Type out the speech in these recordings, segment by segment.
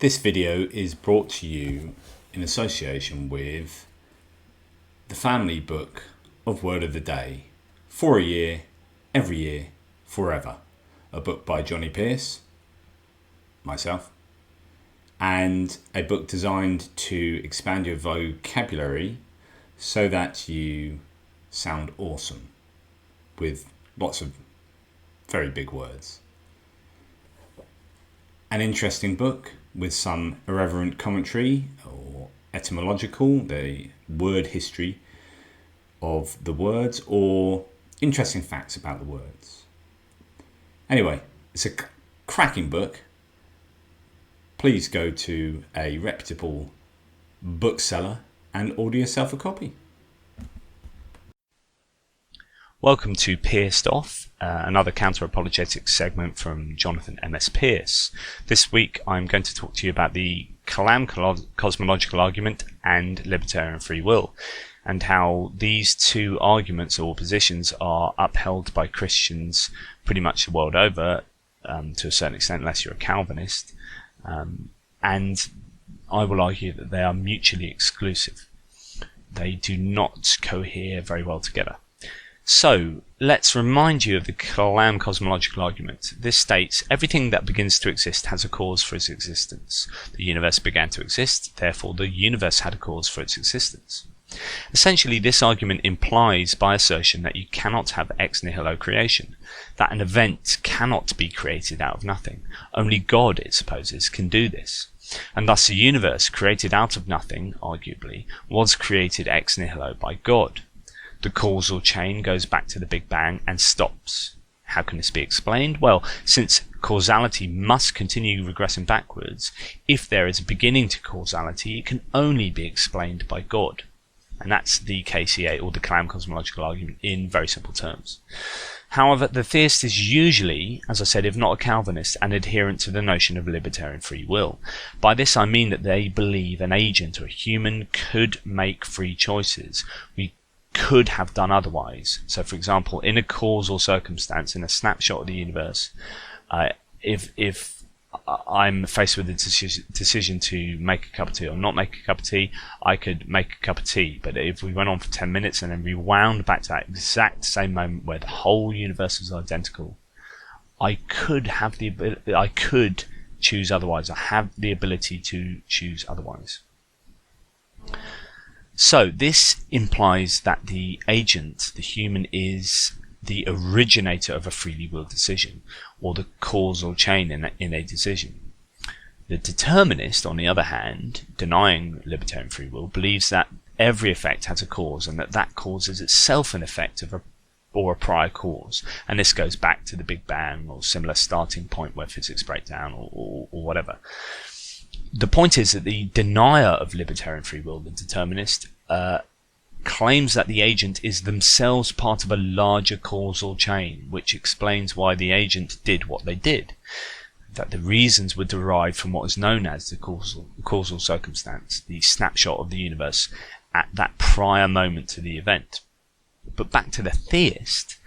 This video is brought to you in association with the family book of Word of the Day, For a Year, Every Year, Forever, a book by Johnny Pearce, myself, and a book designed to expand your vocabulary so that you sound awesome with lots of very big words. An interesting book with some irreverent commentary or etymological, the word history of the words, or interesting facts about the words. Anyway, it's a cracking book. Please go to a reputable bookseller and order yourself a copy. Welcome to Pearced Off, another counter-apologetic segment from Jonathan M.S. Pearce. This week I'm going to talk to you about the Kalam cosmological argument and libertarian free will, and how these two arguments or positions are upheld by Christians pretty much the world over, to a certain extent, unless you're a Calvinist, and I will argue that they are mutually exclusive. They do not cohere very well together. So, let's remind you of the Kalam cosmological argument. This states, everything that begins to exist has a cause for its existence. The universe began to exist, therefore the universe had a cause for its existence. Essentially, this argument implies by assertion that you cannot have ex nihilo creation, that an event cannot be created out of nothing. Only God, it supposes, can do this. And thus the universe, created out of nothing, arguably, was created ex nihilo by God. The causal chain goes back to the Big Bang and stops. How can this be explained? Well, since causality must continue regressing backwards, if there is a beginning to causality, it can only be explained by God. And that's the KCA, or the Kalam cosmological argument, in very simple terms. However, the theist is usually, as I said, if not a Calvinist, an adherent to the notion of libertarian free will. By this I mean that they believe an agent or a human could make free choices. We could have done otherwise. So, for example, in a causal circumstance, in a snapshot of the universe, if I'm faced with the decision to make a cup of tea or not make a cup of tea, I could make a cup of tea. But if we went on for 10 minutes and then rewound back to that exact same moment where the whole universe was identical, I could choose otherwise. I have the ability to choose otherwise. So this implies that the agent, the human, is the originator of a freely willed decision, or the causal chain in a decision. The determinist, on the other hand, denying libertarian free will, believes that every effect has a cause, and that cause is itself an effect of a prior cause. And this goes back to the Big Bang or similar starting point where physics break down or whatever. The point is that the denier of libertarian free will, the determinist, claims that the agent is themselves part of a larger causal chain, which explains why the agent did what they did. That the reasons were derived from what is known as the causal circumstance, the snapshot of the universe at that prior moment to the event. But back to the theist,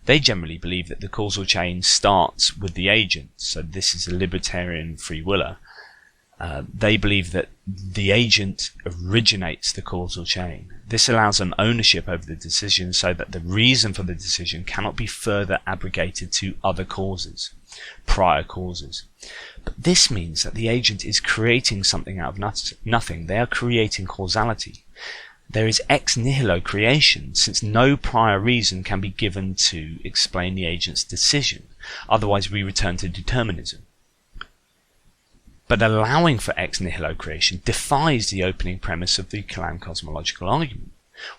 they generally believe that the causal chain starts with the agent, so this is a libertarian free willer. They believe that the agent originates the causal chain. This allows them ownership over the decision so that the reason for the decision cannot be further abrogated to other causes, prior causes. But this means that the agent is creating something out of nothing. They are creating causality. There is ex nihilo creation, since no prior reason can be given to explain the agent's decision. Otherwise we return to determinism. But allowing for ex nihilo creation defies the opening premise of the Kalam cosmological argument.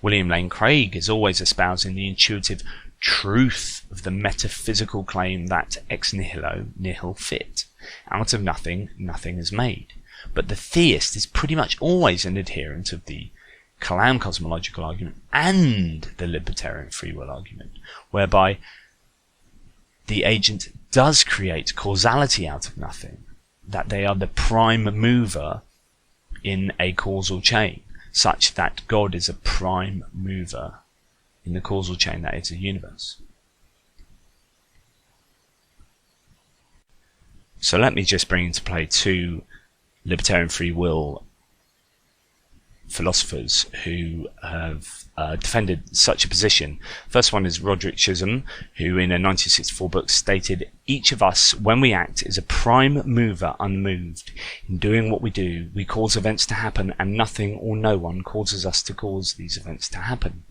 William Lane Craig is always espousing the intuitive truth of the metaphysical claim that ex nihilo, nihil fit. Out of nothing, nothing is made. But the theist is pretty much always an adherent of the Kalam cosmological argument and the libertarian free will argument, whereby the agent does create causality out of nothing, that they are the prime mover in a causal chain, such that God is a prime mover in the causal chain that is the universe. So let me just bring into play two libertarian free will philosophers who have defended such a position. First one is Roderick Chisholm, who in a 1964 book stated, "Each of us, when we act, is a prime mover unmoved. In doing what we do, we cause events to happen, and nothing or no one causes us to cause these events to happen."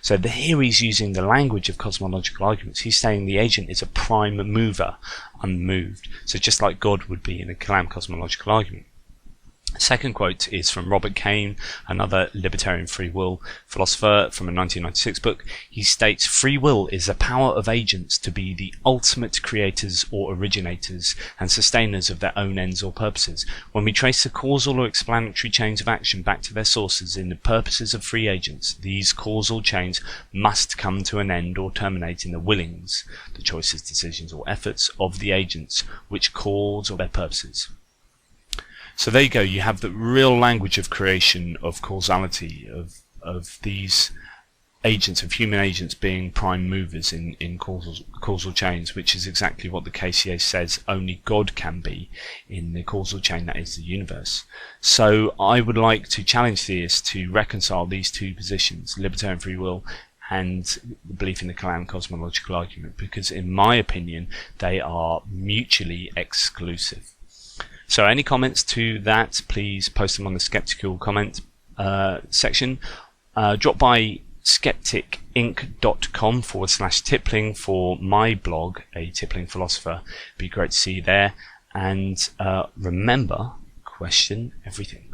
So here he's using the language of cosmological arguments. He's saying the agent is a prime mover unmoved. So just like God would be in a Kalam cosmological argument. Second quote is from Robert Kane, another libertarian free will philosopher from a 1996 book. He states, "Free will is the power of agents to be the ultimate creators or originators and sustainers of their own ends or purposes. When we trace the causal or explanatory chains of action back to their sources in the purposes of free agents, these causal chains must come to an end or terminate in the willings, the choices, decisions, or efforts of the agents which cause or their purposes." So there you go. You have the real language of creation, of causality, of these agents, of human agents being prime movers in causal chains, which is exactly what the KCA says only God can be in the causal chain that is the universe. So I would like to challenge theists to reconcile these two positions, libertarian free will and the belief in the Kalam cosmological argument, because in my opinion they are mutually exclusive. So any comments to that, please post them on the Skepticule comment section. Drop by skepticinc.com/tippling for my blog, A Tippling Philosopher. Be great to see you there. And remember, question everything.